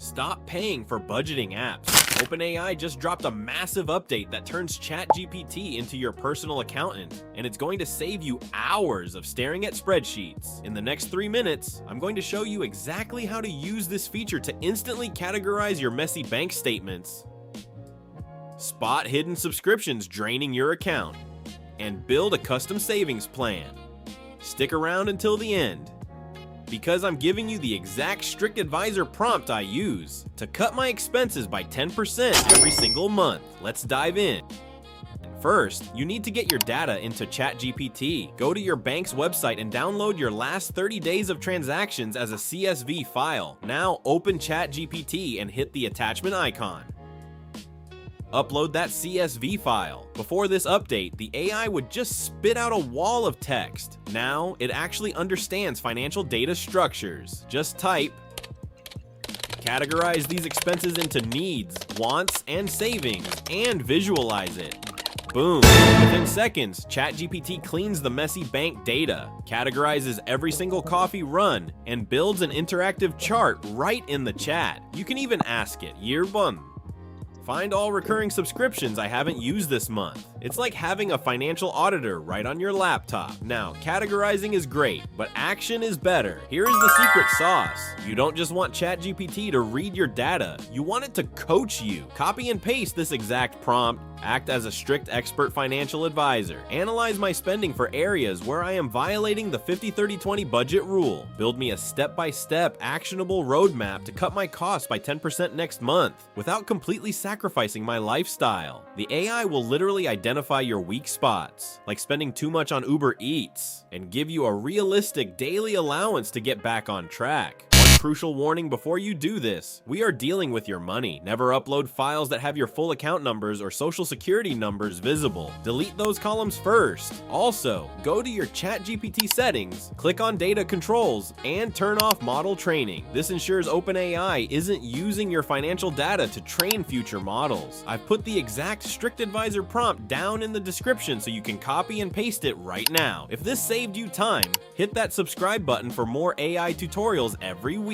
Stop paying for budgeting apps. OpenAI just dropped a massive update that turns ChatGPT into your personal accountant, and it's going to save you hours of staring at spreadsheets. In the next 3 minutes, I'm going to show you exactly how to use this feature to instantly categorize your messy bank statements, spot hidden subscriptions draining your account, and build a custom savings plan. Stick around until the end, because I'm giving you the exact strict advisor prompt I use to cut my expenses by 10% every single month. Let's dive in. First, you need to get your data into ChatGPT. Go to your bank's website and download your last 30 days of transactions as a CSV file. Now open ChatGPT and hit the attachment icon. Upload that CSV file. Before this update, the AI would just spit out a wall of text. Now, it actually understands financial data structures. Just type, categorize these expenses into needs, wants, and savings, and visualize it. Boom. Within seconds, ChatGPT cleans the messy bank data, categorizes every single coffee run, and builds an interactive chart right in the chat. You can even ask it, year one, find all recurring subscriptions I haven't used this month. It's like having a financial auditor right on your laptop. Now, categorizing is great, but action is better. Here is the secret sauce. You don't just want ChatGPT to read your data, you want it to coach you. Copy and paste this exact prompt, act as a strict expert financial advisor, analyze my spending for areas where I am violating the 50-30-20 budget rule, build me a step-by-step actionable roadmap to cut my costs by 10% next month without completely sacrificing my lifestyle. The AI will literally identify your weak spots, like spending too much on Uber Eats, and give you a realistic daily allowance to get back on track. Crucial warning before you do this: we are dealing with your money. Never upload files that have your full account numbers or social security numbers visible. Delete those columns first. Also, go to your ChatGPT settings, click on data controls, and turn off model training. This ensures OpenAI isn't using your financial data to train future models. I've put the exact strict advisor prompt down in the description so you can copy and paste it right now. If this saved you time, hit that subscribe button for more AI tutorials every week.